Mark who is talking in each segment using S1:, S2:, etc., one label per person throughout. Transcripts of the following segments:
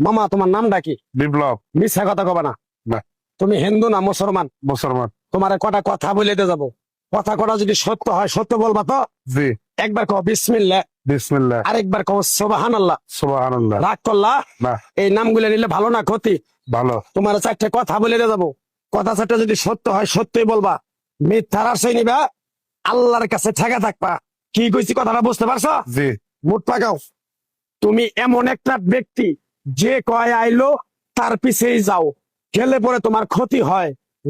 S1: মামা তোমার নামটা কি?
S2: বিপ্লব।
S1: মিথ্যা কথা কবা না।
S2: না।
S1: তুমি হিন্দু না মুসলমান?
S2: মুসলমান।
S1: তোমার কটা কথা বলে দিয়ে যাবো, কথা কটা যদি সত্য হয় সত্য বলবা তো?
S2: জি।
S1: একবার কও বিসমিল্লাহ।
S2: বিসমিল্লাহ।
S1: আরেকবার কও সুবহানাল্লাহ।
S2: সুবহানাল্লাহ।
S1: রাগ করলা?
S2: না।
S1: এই নামগুলো নিলে ভালো না ক্ষতি?
S2: ভালো।
S1: তোমার চারটে কথা বলে দিয়ে যাবো, কথা চারটা যদি সত্য হয় সত্যই বলবা, মিথ্যার আশ্রয় নিবা, আল্লাহর কাছে ঠেকা থাকবা। কি কইছি কথাটা বুঝতে পারছো?
S2: জি।
S1: মুঠ পাকাও। তুমি এমন একটা ব্যক্তি যে কয় আইলো তার পিছেই যাও, গেলে পরে তোমার ক্ষতি হয়,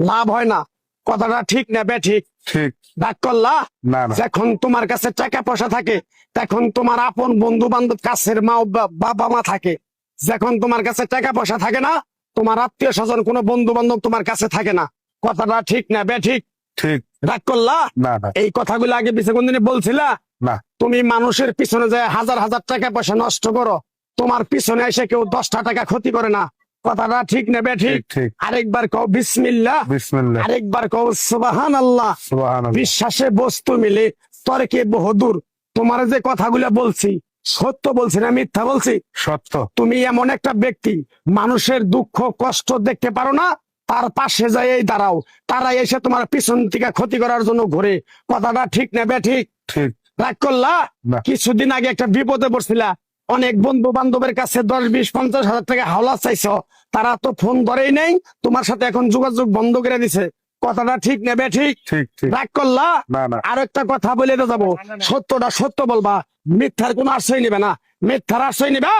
S1: লাভ হয় না। কথাটা ঠিক না বেঠিক?
S2: ঠিক।
S1: ডাক করলা?
S2: না না।
S1: যখন তোমার কাছে টাকা পয়সা থাকে তখন তোমার আপন বন্ধু বান্ধব, কাছের মা বাবা মা থাকে। যখন তোমার কাছে টাকা পয়সা থাকে না, তোমার আত্মীয় স্বজন কোনো বন্ধু বান্ধব তোমার কাছে থাকে না। কথাটা ঠিক না বেঠিক?
S2: ঠিক।
S1: ডাক করলা?
S2: না না।
S1: এই কথাগুলো আগে পিছে কোনদিনে বলছিলা?
S2: না।
S1: তুমি মানুষের পিছনে যায় হাজার হাজার টাকা পয়সা নষ্ট করো, তোমার পিছনে এসে কেউ 10টা টাকা ক্ষতি করে না। কথাটা ঠিক নেবে ঠিক?
S2: ঠিক।
S1: আরেকবার কও বিসমিল্লাহ।
S2: বিসমিল্লাহ।
S1: আরেকবার কও সুবহানাল্লাহ।
S2: সুবহানাল্লাহ।
S1: বিশ্বাসে বস্তু মিলে তর্কে বহুদূর। তোমার যে কথাগুলো বলছি সত্য বলছি না মিথ্যা বলছি?
S2: সত্য।
S1: তুমি এমন একটা ব্যক্তি, মানুষের দুঃখ কষ্ট দেখতে পারো না, তার পাশে যাই দাঁড়াও, তারা এসে তোমার পিছন থেকে ক্ষতি করার জন্য ঘুরে। কথাটা ঠিক নেবে ঠিক?
S2: ঠিক।
S1: রাগ করলা?
S2: না।
S1: কিছুদিন আগে একটা বিপদে পড়ছিলা, অনেক বন্ধু বান্ধবের কাছে 10, 20, 50 হাজার টাকা হাওলা চাইছো, তারা তো ফোন ধরেই নেই, তোমার সাথে এখন যোগাযোগ বন্ধ করে দিছে। কথাটা ঠিক নেবে ঠিক?
S2: ঠিক। ঠিক।
S1: রাগ করলা?
S2: না না।
S1: আর একটা কথা বলে দিয়ে যাবো, সত্যটা সত্য বলবা, মিথ্যার কোনো আশ্রয় নিবে না। মিথ্যার আশ্রয় নিবা,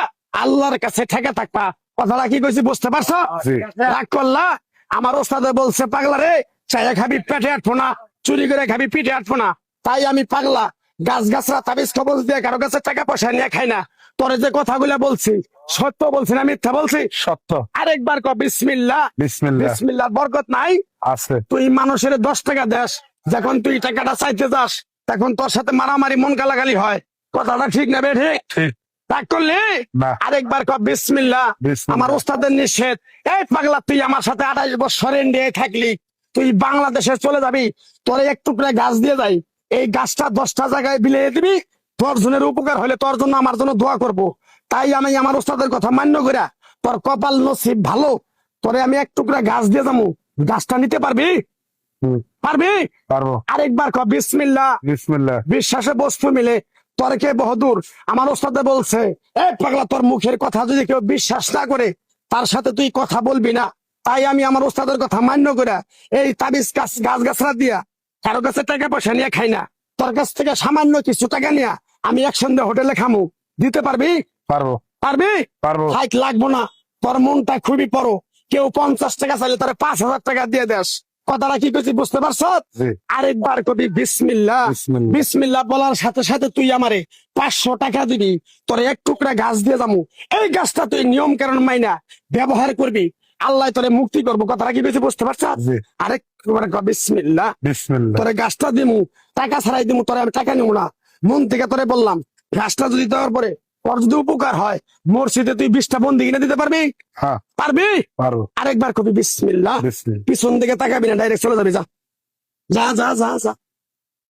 S1: আল্লাহর কাছে ঠেকে থাকবা। কথাটা কি কইছি বুঝতে পারছো?
S2: জি।
S1: রাগ করলা? আমার ওস্তাদে বলছে পাগলা রে, চাইয়া খাবি পেটে আটবো না, চুরি করে খাবি পিঠে আটবো না। তাই আমি পাগলা, গাছ গাছরা তাবিজ কবজ দিয়ে কারো কাছে টাকা পয়সা নিয়ে খাই না। তোরে যে কথাগুলো বলছি সত্য বলছি না মিথ্যা বলছি?
S2: সত্য।
S1: আরেকবার ক বিসমিল্লাহ।
S2: বিসমিল্লাহ।
S1: বিসমিল্লাহর বরকত নাই?
S2: আছে।
S1: তুই মানুষের 10 টাকা দেস, যখন তুই টাকাটা চাইতে যাস তখন তোর সাথে মারামারি মন গালাগালি হয়। কথাটা ঠিক না বে ঠিক?
S2: ঠিক।
S1: রাগ করলি?
S2: না।
S1: আরেকবার ক বিসমিল্লাহ।
S2: বিসমিল্লাহ।
S1: আমার ওস্তাদের নিষেধ। এই পাগলা, তুই আমার সাথে 28 বছর ইন্ডিয়ায় থাকলি, তুই বাংলাদেশে চলে যাবি, তোরে এক টুকরা গাছ দিয়ে যাই, এই গাছটা 10টা জায়গায় বিলিয়ে দিবি, তোর জনের উপকার হলে তোর জন্য আমার জন্য দোয়া করব। তাই আমি আমার ওস্তাদের কথা মান্য করিয়া, তোর কপাল নসিব ভালো, তোরে আমি এক টুকরা গাছ দিয়ে যাবো, গাছটা নিতে পারবি? পারবি?
S2: পারবো।
S1: আরেকবার ক বিসমিল্লাহ।
S2: বিসমিল্লাহ।
S1: বিশ্বাসে বস্তু মিলে তর্কে বহুদূর। আমার ওস্তাদে বলছে, এই পাগলা, তোর মুখের কথা যদি কেউ বিশ্বাস না করে তার সাথে তুই কথা বলবি না। তাই আমি আমার ওস্তাদের কথা মান্য করে এই তাবিজ গাছ গাছরা দিয়া কারো কাছে টাকা পয়সা নিয়ে খাই না। তোর কাছ থেকে সামান্য কিছু টাকা নিয়ে আমি একসঙ্গে হোটেলে খামু, দিতে পারবি?
S2: পারবো।
S1: পারবি?
S2: পারবো।
S1: হাইট লাগবো না, তোর মনটা খুবই বড়। কেউ 50 টাকা চাইলে তারা 5,000 টাকা দিয়ে দেস। কথাটা কি করছি বুঝতে পারছ?
S2: জি।
S1: আরেকবার কবি বিসমিল্লাহ।
S2: বিসমিল্লাহ।
S1: বিসমিল্লাহ বলার সাথে সাথে তুই আমারে 500 টাকা দিবি, তোর এক টুকরা গাছ দিয়ে যাবো। এই গাছটা তুই নিয়ম কারণ মাইনা ব্যবহার করবি, আল্লাহ তোরে মুক্তি করবো। কথাটা কি বেশি বুঝতে পারছ?
S2: জি।
S1: আরেকবার ক বিসমিল্লাহ।
S2: বিসমিল্লাহ।
S1: তোরে গাছটা দিমু, টাকা ছাড়াই দিমু, তোরে আমি টাকা নিবো না, মন থেকে তোরে বললাম। গাছটা যদি দেওয়ার পরে তোর যদি উপকার হয়, মসজিদে তুই 20টা বন্দি কিনে দিতে পারবি?
S2: হ্যাঁ
S1: পারবি?
S2: পারবো।
S1: আরেকবার কবি বিসমিল্লাহ।
S2: বিসমিল্লাহ।
S1: পিছন দিকে তাকাবি না, ডাইরেক্ট চলে যাবি, যা যা যা যা যা।